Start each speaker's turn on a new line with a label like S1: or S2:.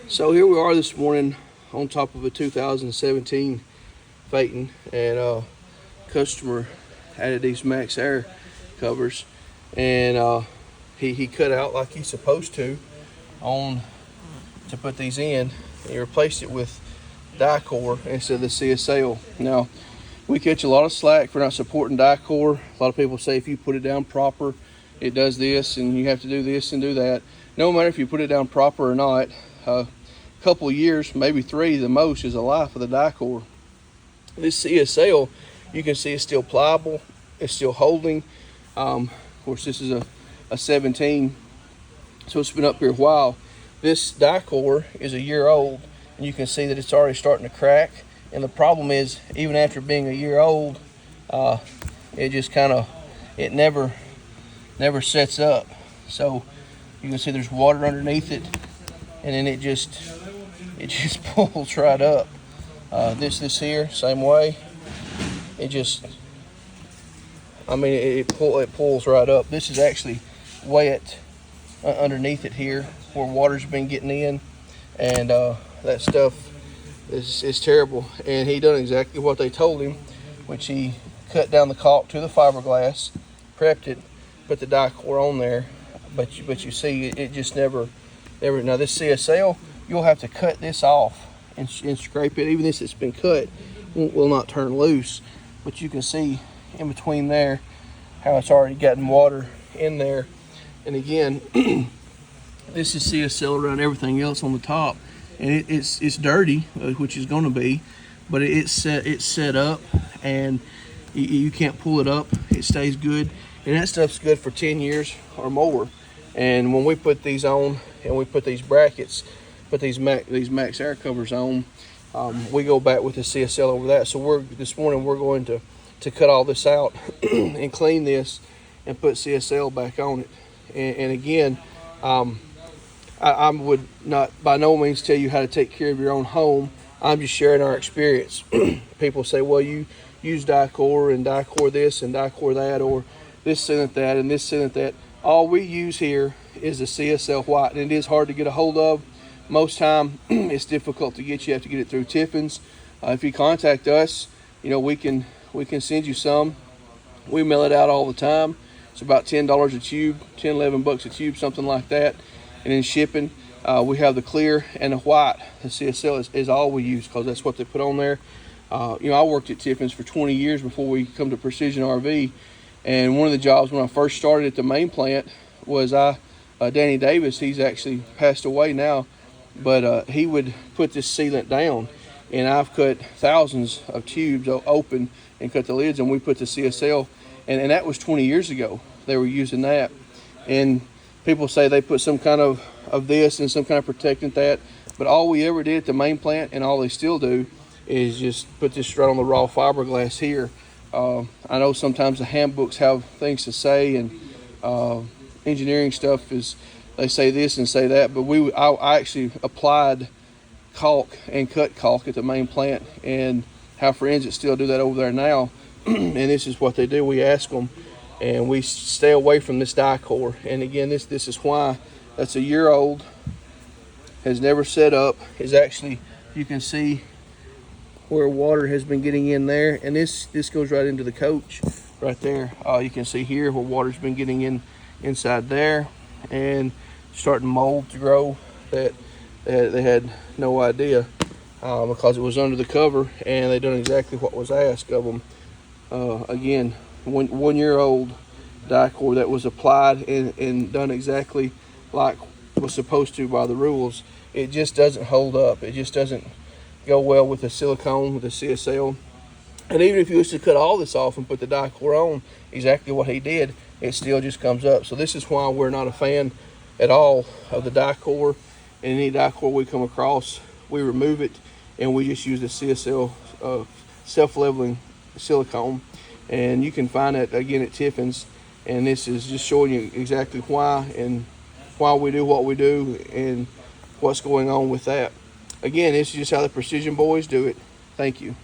S1: So here we are this morning on top of a 2017 Phaeton, and customer added these max air covers, and he cut out like he's supposed to put these in. He replaced it with Dicor instead of the CSL. Now, we catch a lot of slack for not supporting Dicor. A lot of people say if you put it down proper, it does this, and you have to do this and do that. No matter if you put it down proper or not, a couple of years, maybe 3 the most, is the life of the Dicor. This CSL, you can see it's still pliable, it's still holding. Of course, this is a 17, so it's been up here a while. This Dicor is a year old, and you can see that it's already starting to crack. And the problem is, even after being a year old, it just it never sets up. So you can see there's water underneath it, and then it just pulls right up. This here, same way. It pulls right up. This is actually wet underneath it here, where water's been getting in, and that stuff is terrible. And he done exactly what they told him, which he cut down the caulk to the fiberglass, prepped it, put the Dicor on there, but you see it just never. Now this CSL, you'll have to cut this off and scrape it. Even this that's been cut will not turn loose, but you can see in between there how it's already gotten water in there. And again, this is CSL around everything else on the top, and it's dirty, which is going to be, but it's set up, and you can't pull it up. It stays good, and that stuff's good for 10 years or more. And when we put these on and we put these brackets, put these max air covers on, we go back with the CSL over that. So this morning we're going to cut all this out and clean this and put CSL back on it. And again, I would not by no means tell you how to take care of your own home. I'm just sharing our experience. People say, well, you use Dicor and Dicor this and Dicor that, or this sealant that and this sealant that. All we use here is the CSL white, and it is hard to get a hold of. Most time it's difficult to get. You have to get it through Tiffin's. If you contact us, we can send you some. We mail it out all the time. It's about $10 a tube, $10-11 a tube, something like that. And in shipping, we have the clear and the white. The CSL is all we use, because that's what they put on there. I worked at Tiffin's for 20 years before we come to Precision RV. And one of the jobs when I first started at the main plant was Danny Davis. He's actually passed away now, but he would put this sealant down, and I've cut thousands of tubes open and cut the lids, and we put the CSL, and that was 20 years ago. They were using that, and people say they put some kind of this and some kind of protectant that, but all we ever did at the main plant, and all they still do, is just put this right on the raw fiberglass here. I know sometimes the handbooks have things to say, and engineering stuff is, they say this and say that, but I actually applied caulk and cut caulk at the main plant, and have friends that still do that over there now. And this is what they do. We ask them, and we stay away from this Dicor. And again, this is why. That's a year old, has never set up, is actually, you can see where water has been getting in there, and this goes right into the coach right there. You can see here where water's been getting inside there, and starting mold to grow that they had no idea, because it was under the cover, and they done exactly what was asked of them. Again, 1 year old Dicor that was applied and done exactly like was supposed to by the rules. It just doesn't hold up. It just doesn't go well with the silicone, with the CSL. And even if you was to cut all this off and put the Dicor on, exactly what he did, it still just comes up. So this is why we're not a fan at all of the Dicor. And any Dicor we come across, we remove it, and we just use the CSL self-leveling silicone. And you can find that again at Tiffin's. And this is just showing you exactly why we do what we do and what's going on with that. Again, this is just how the Precision boys do it. Thank you.